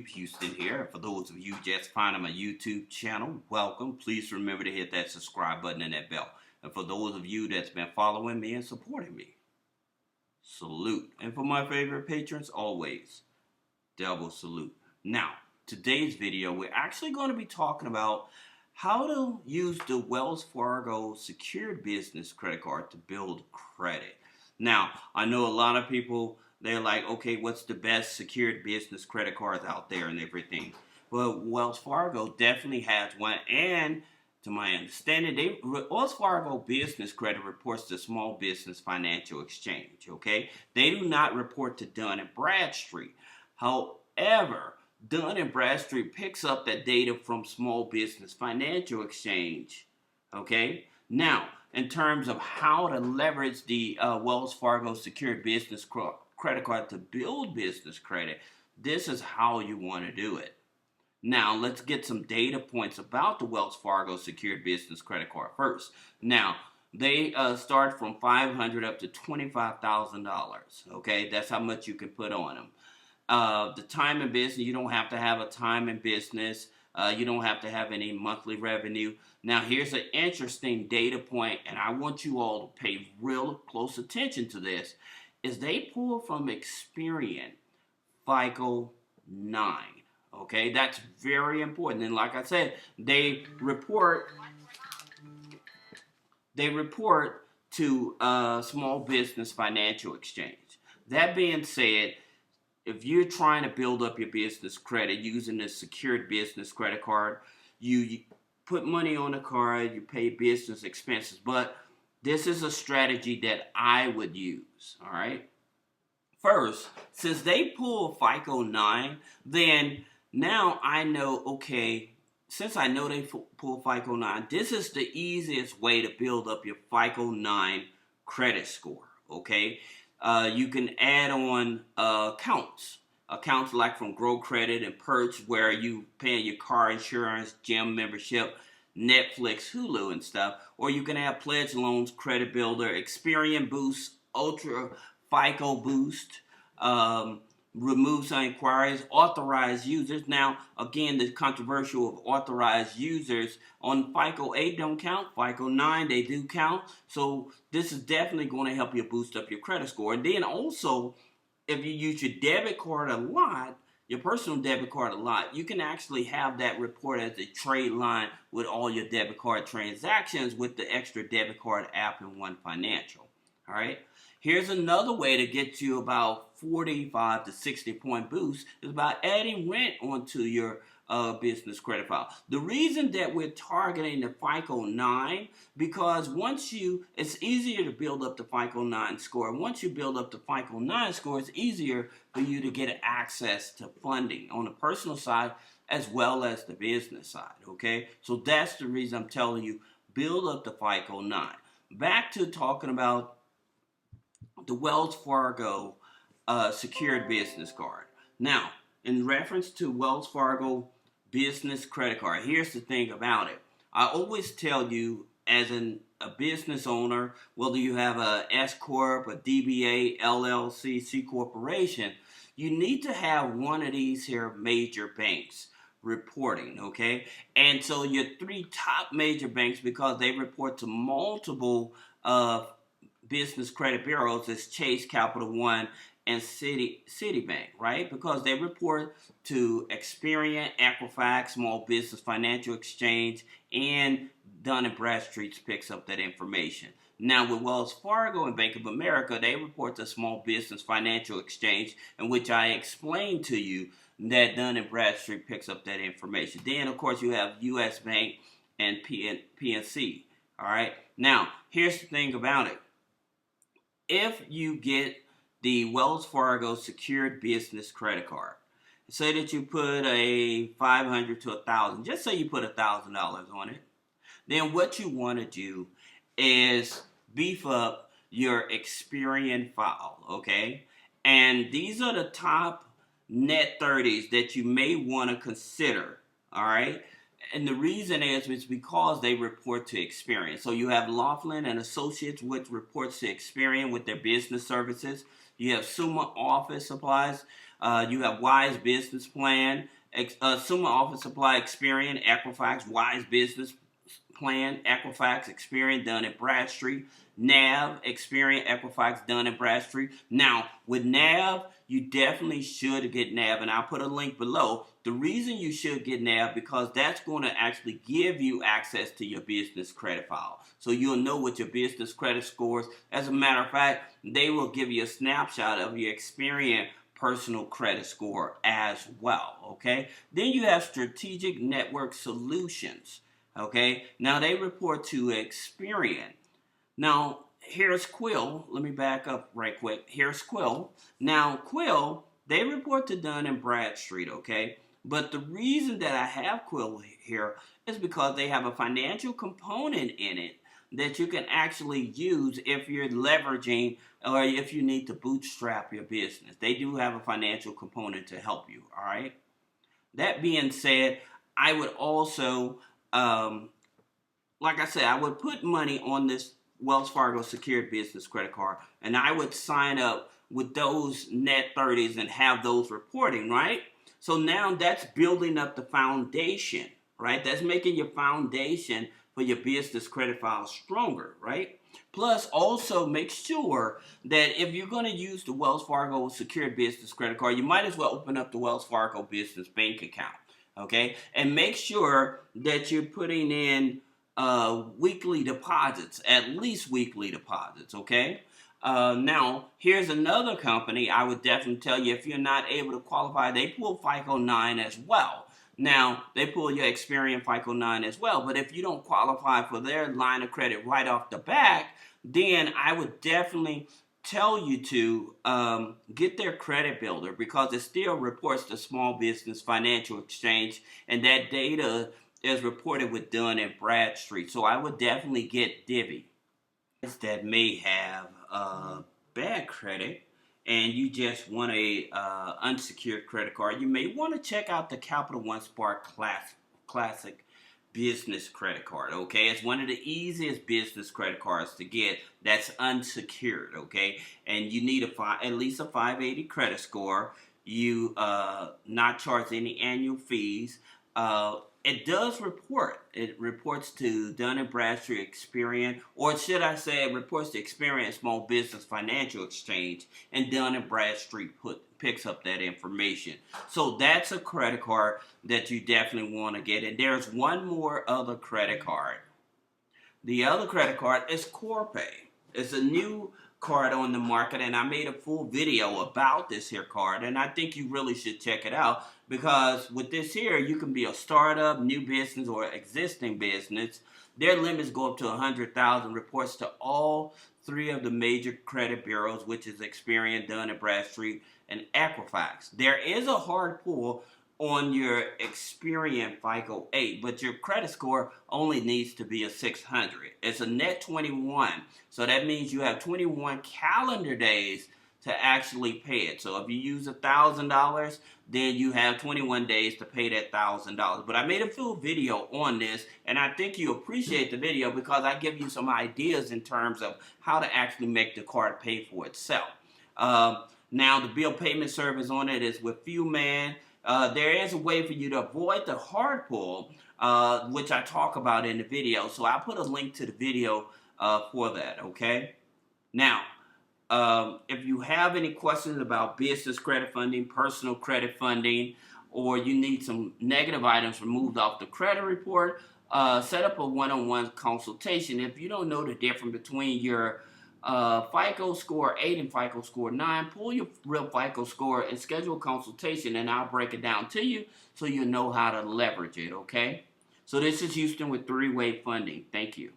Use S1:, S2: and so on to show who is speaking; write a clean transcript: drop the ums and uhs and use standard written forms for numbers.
S1: Houston here. And for those of you just finding my YouTube channel, welcome. Please remember to hit that subscribe button and that bell. And for those of you that's been following me and supporting me, salute. And for my favorite patrons, always, double salute. Now, today's video, we're actually going to be talking about how to use the Wells Fargo secured business credit card to build credit. Now, I know a lot of people, they're like, okay, what's the best secured business credit cards out there and everything? Well, Wells Fargo definitely has one, and to my understanding, Wells Fargo Business Credit reports to Small Business Financial Exchange, okay? They do not report to Dun & Bradstreet. However, Dun & Bradstreet picks up that data from Small Business Financial Exchange, okay? Now, in terms of how to leverage the Wells Fargo Secured Business Credit Card to build business credit, this is how you want to do it. Now, let's get some data points about the Wells Fargo Secured Business Credit Card first. Now, they start from $500 up to $25,000, okay? That's how much you can put on them. The time in business, you don't have to have a time in business. You don't have to have any monthly revenue. Now, here's an interesting data point, and I want you all to pay real close attention to this, is they pull from Experian FICO 9. Okay, that's very important. And like I said, they report to Small Business Financial Exchange. That being said, if you're trying to build up your business credit using this secured business credit card, you put money on the card, you pay business expenses. But this is a strategy that I would use, all right? First, since they pull FICO 9, then now I know, okay, since I know they pull FICO 9, this is the easiest way to build up your FICO 9 credit score, okay? You can add on accounts like from Grow Credit and Perch, where you pay your car insurance, gym membership, Netflix, Hulu and stuff. Or you can have pledge loans, Credit Builder, Experian Boost, Ultra FICO Boost, remove some inquiries, authorized users. Now, again, the controversial of authorized users on FICO 8 don't count. FICO 9, they do count. So this is definitely going to help you boost up your credit score. And then also, if you use your debit card a lot, your personal debit card a lot, you can actually have that report as a trade line with all your debit card transactions with the extra debit card app in One Financial. All right. Here's another way to get you about 45 to 60 point boost is by adding rent onto your business credit file. The reason that we're targeting the FICO 9, because it's easier to build up the FICO 9 score. Once you build up the FICO 9 score, it's easier for you to get access to funding on the personal side as well as the business side, okay? So that's the reason I'm telling you, build up the FICO 9. Back to talking about the Wells Fargo secured business card. Now, in reference to Wells Fargo business credit card, here's the thing about it. I always tell you, as a business owner, whether you have a S Corp, a DBA, LLC, C Corporation, you need to have one of these here major banks reporting, okay? And so your three top major banks, because they report to multiple business credit bureaus, is Chase, Capital One, and Citibank, right? Because they report to Experian, Equifax, Small Business Financial Exchange, and Dun & Bradstreet picks up that information. Now, with Wells Fargo and Bank of America, they report to Small Business Financial Exchange, in which I explained to you that Dun & Bradstreet picks up that information. Then, of course, you have U.S. Bank and PNC, all right? Now, here's the thing about it. If you get the Wells Fargo secured business credit card, say that you put a $500 to $1,000, just say you put $1,000 on it, then what you want to do is beef up your Experian file, okay? And these are the top net 30s that you may want to consider, all right? And the reason is because they report to Experian. So you have Laughlin and Associates, which reports to Experian with their business services. You have Summa Office Supplies. You have Wise Business Plan. Summa Office Supply, Experian, Equifax, Wise Business Plan, Equifax, Experian, Dun & Bradstreet, NAV, Experian, Equifax, Dun & Bradstreet. Now, with NAV, you definitely should get NAV, and I'll put a link below. The reason you should get NAV because that's going to actually give you access to your business credit file. So you'll know what your business credit scores. As a matter of fact, they will give you a snapshot of your Experian personal credit score as well, okay? Then you have Strategic Network Solutions, okay? Now they report to Experian. Now, here's Quill. Let me back up right quick. Here's Quill. Now, Quill, they report to Dun & Bradstreet, okay? But the reason that I have Quill here is because they have a financial component in it that you can actually use if you're leveraging or if you need to bootstrap your business. They do have a financial component to help you, all right? That being said, I would also, like I said, I would put money on this Wells Fargo secured business credit card, and I would sign up with those net 30s and have those reporting, right? So now that's building up the foundation, right? That's making your foundation for your business credit file stronger, right? Plus, also make sure that if you're going to use the Wells Fargo secured business credit card, you might as well open up the Wells Fargo business bank account, okay? And make sure that you're putting in weekly deposits, at least weekly deposits, okay? Now, here's another company I would definitely tell you if you're not able to qualify, they pull FICO 9 as well. Now, they pull your Experian FICO 9 as well, but if you don't qualify for their line of credit right off the bat, then I would definitely tell you to get their credit builder because it still reports to Small Business Financial Exchange, and that data is reported with Dun & Bradstreet. So I would definitely get DIVVY. That may have bad credit and you just want a unsecured credit card, you may want to check out the Capital One Spark Classic Business Credit Card, okay? It's one of the easiest business credit cards to get that's unsecured, okay? And you need at least a 580 credit score. You not charge any annual fees. It does report. It reports to Dun & Bradstreet, Experian, or should I say it reports to Experian Small Business Financial Exchange, and Dun & Bradstreet picks up that information. So that's a credit card that you definitely want to get. And there's one more other credit card. The other credit card is CORPAY. It's a new card on the market, and I made a full video about this here card, and I think you really should check it out because with this here, you can be a startup, new business, or existing business. Their limits go up to 100,000. Reports to all three of the major credit bureaus, which is Experian, Dun & Bradstreet, and Equifax. There is a hard pull on your Experian FICO 8, but your credit score only needs to be a 600. It's a net 21, so that means you have 21 calendar days to actually pay it. So if you use $1,000, then you have 21 days to pay that $1,000. But I made a full video on this, and I think you appreciate the video because I give you some ideas in terms of how to actually make the card pay for itself. Now, the bill payment service on it is with FewMan. There is a way for you to avoid the hard pull, which I talk about in the video. So I'll put a link to the video for that, okay? Now, if you have any questions about business credit funding, personal credit funding, or you need some negative items removed off the credit report, set up a one-on-one consultation. If you don't know the difference between your FICO score 8 and FICO score 9, pull your real FICO score and schedule a consultation, and I'll break it down to you so you know how to leverage it, okay? So this is Houston with three-way funding. Thank you.